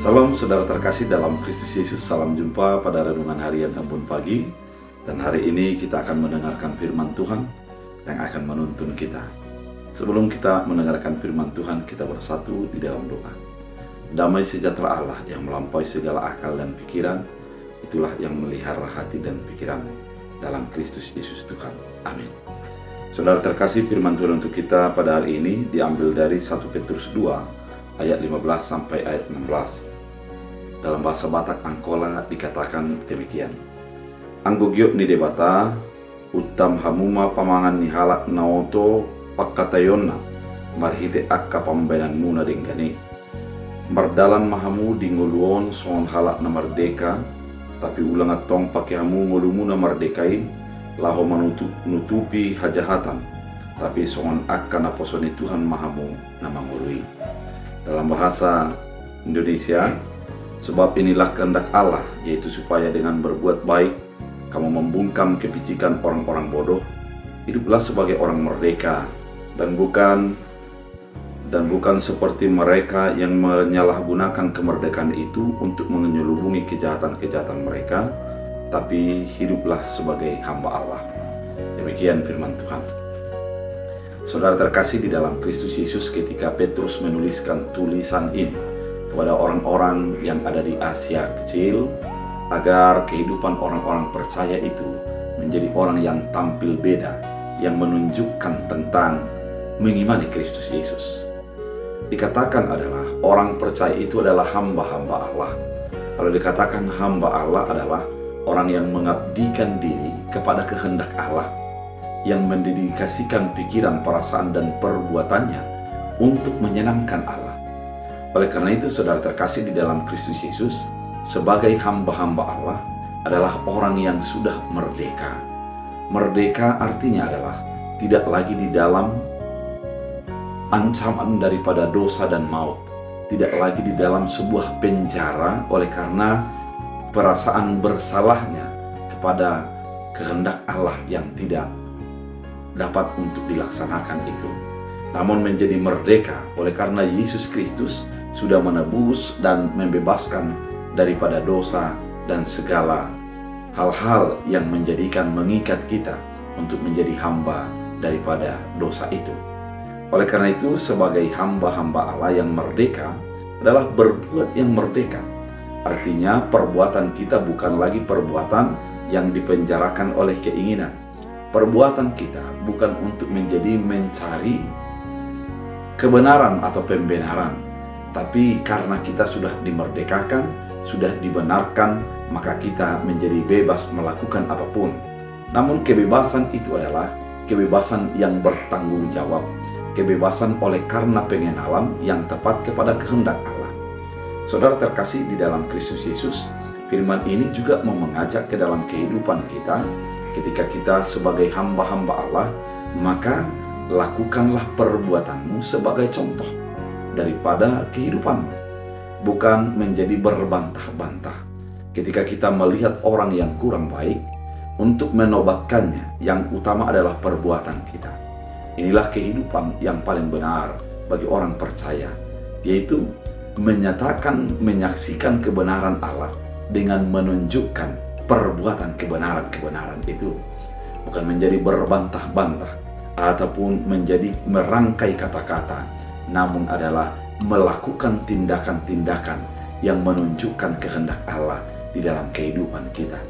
Salam saudara terkasih dalam Kristus Yesus, salam jumpa pada renungan harian Embun Pagi. Dan hari ini kita akan mendengarkan firman Tuhan yang akan menuntun kita. Sebelum kita mendengarkan firman Tuhan, kita bersatu di dalam doa. Damai sejahtera Allah yang melampaui segala akal dan pikiran, itulah yang melihara hati dan pikiranmu dalam Kristus Yesus Tuhan. Amin. Saudara terkasih, firman Tuhan untuk kita pada hari ini diambil dari 1 Petrus 2 ayat 15 sampai ayat 16. Dalam bahasa Batak Angkola dikatakan demikian. Anggo giok ni debata utam hamuma pamangan ni halak naoto pakkatayonna marhite akka pambenan muna dengkani. Mardalan mahamu di ngoluon son halak na merdeka, tapi ulang atong pakai hamu ngolu muna merdekai laho menutupi hajahatan, tapi son akka na posoni Tuhan mahamu na mangului. Dalam bahasa Indonesia, sebab inilah kehendak Allah, yaitu supaya dengan berbuat baik kamu membungkam kepicikan orang-orang bodoh, hiduplah sebagai orang merdeka, dan bukan seperti mereka yang menyalahgunakan kemerdekaan itu untuk menyelubungi kejahatan-kejahatan mereka, tapi hiduplah sebagai hamba Allah. Demikian firman Tuhan. Saudara terkasih di dalam Kristus Yesus, ketika Petrus menuliskan tulisan ini kepada orang-orang yang ada di Asia Kecil, agar kehidupan orang-orang percaya itu menjadi orang yang tampil beda, yang menunjukkan tentang mengimani Kristus Yesus. Dikatakan adalah orang percaya itu adalah hamba-hamba Allah. Kalau dikatakan hamba Allah adalah orang yang mengabdikan diri kepada kehendak Allah, yang mendedikasikan pikiran, perasaan, dan perbuatannya untuk menyenangkan Allah. Oleh karena itu, saudara terkasih di dalam Kristus Yesus, sebagai hamba-hamba Allah adalah orang yang sudah merdeka. Merdeka artinya adalah tidak lagi di dalam ancaman daripada dosa dan maut, tidak lagi di dalam sebuah penjara oleh karena perasaan bersalahnya kepada kehendak Allah yang tidak dapat untuk dilaksanakan itu, namun menjadi merdeka oleh karena Yesus Kristus sudah menebus dan membebaskan daripada dosa dan segala hal-hal yang mengikat kita untuk menjadi hamba daripada dosa itu. Oleh karena itu, sebagai hamba-hamba Allah yang merdeka adalah berbuat yang merdeka. Artinya perbuatan kita bukan lagi perbuatan yang dipenjarakan oleh keinginan. Perbuatan kita bukan untuk mencari kebenaran atau pembenaran, tapi karena kita sudah dimerdekakan, sudah dibenarkan, maka kita menjadi bebas melakukan apapun. Namun kebebasan itu adalah kebebasan yang bertanggung jawab, kebebasan oleh karena pengenalan yang tepat kepada kehendak Allah. Saudara terkasih di dalam Kristus Yesus, firman ini juga mau mengajak ke dalam kehidupan kita. Ketika kita sebagai hamba-hamba Allah, maka lakukanlah perbuatanmu sebagai contoh daripada kehidupanmu, bukan menjadi berbantah-bantah. Ketika kita melihat orang yang kurang baik, untuk menobatkannya, yang utama adalah perbuatan kita. Inilah kehidupan yang paling benar bagi orang percaya, yaitu menyaksikan kebenaran Allah dengan menunjukkan perbuatan kebenaran itu, bukan menjadi berbantah-bantah ataupun menjadi merangkai kata-kata, namun adalah melakukan tindakan-tindakan yang menunjukkan kehendak Allah di dalam kehidupan kita.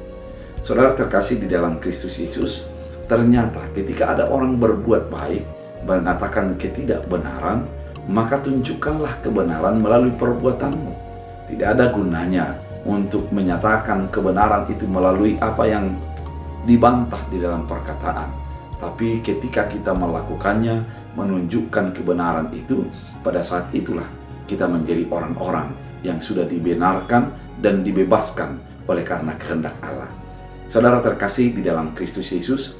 Saudara terkasih di dalam Kristus Yesus, ternyata ketika ada orang berbuat baik, mengatakan ketidakbenaran, maka tunjukkanlah kebenaran melalui perbuatanmu. Tidak ada gunanya untuk menyatakan kebenaran itu melalui apa yang dibantah di dalam perkataan. Tapi ketika kita melakukannya, menunjukkan kebenaran itu, pada saat itulah kita menjadi orang-orang yang sudah dibenarkan dan dibebaskan oleh karena kehendak Allah. Saudara terkasih di dalam Kristus Yesus,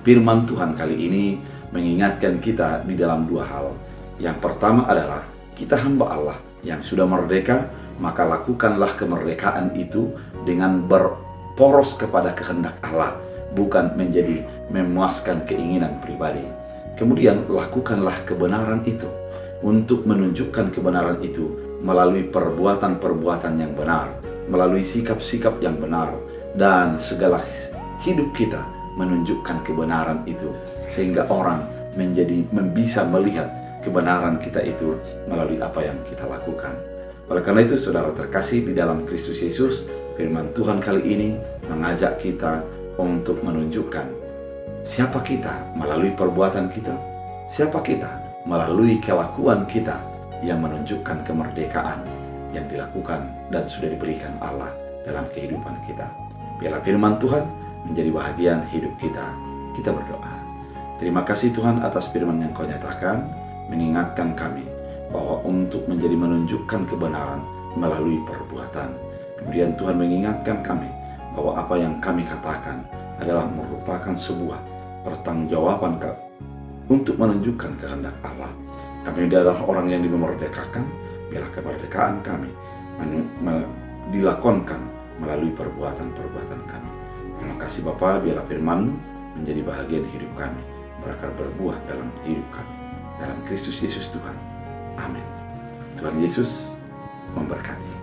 firman Tuhan kali ini mengingatkan kita di dalam dua hal. Yang pertama adalah kita hamba Allah yang sudah merdeka, maka lakukanlah kemerdekaan itu dengan berporos kepada kehendak Allah, bukan menjadi memuaskan keinginan pribadi. Kemudian lakukanlah kebenaran itu. Untuk menunjukkan kebenaran itu, melalui perbuatan-perbuatan yang benar, melalui sikap-sikap yang benar, dan segala hidup kita menunjukkan kebenaran itu, sehingga orang bisa melihat kebenaran kita itu melalui apa yang kita lakukan. Oleh karena itu, saudara terkasih di dalam Kristus Yesus, firman Tuhan kali ini mengajak kita untuk menunjukkan siapa kita melalui perbuatan kita, siapa kita melalui kelakuan kita yang menunjukkan kemerdekaan yang dilakukan dan sudah diberikan Allah dalam kehidupan kita. Biarlah firman Tuhan menjadi bahagian hidup kita. Kita berdoa. Terima kasih Tuhan atas firman yang Kau nyatakan, mengingatkan kami bahwa untuk menjadi menunjukkan kebenaran melalui perbuatan. Kemudian Tuhan mengingatkan kami bahwa apa yang kami katakan adalah merupakan sebuah pertanggungjawaban untuk menunjukkan kehendak Allah. Kami adalah orang yang dimerdekakan, biarlah kemerdekaan kami dilakonkan melalui perbuatan-perbuatan kami. Terima kasih Bapa, biarlah firman-Mu menjadi bahagian hidup kami, berakar berbuah dalam hidup kami. Dalam Kristus Yesus Tuhan. Amin. Tuhan Yesus memberkati.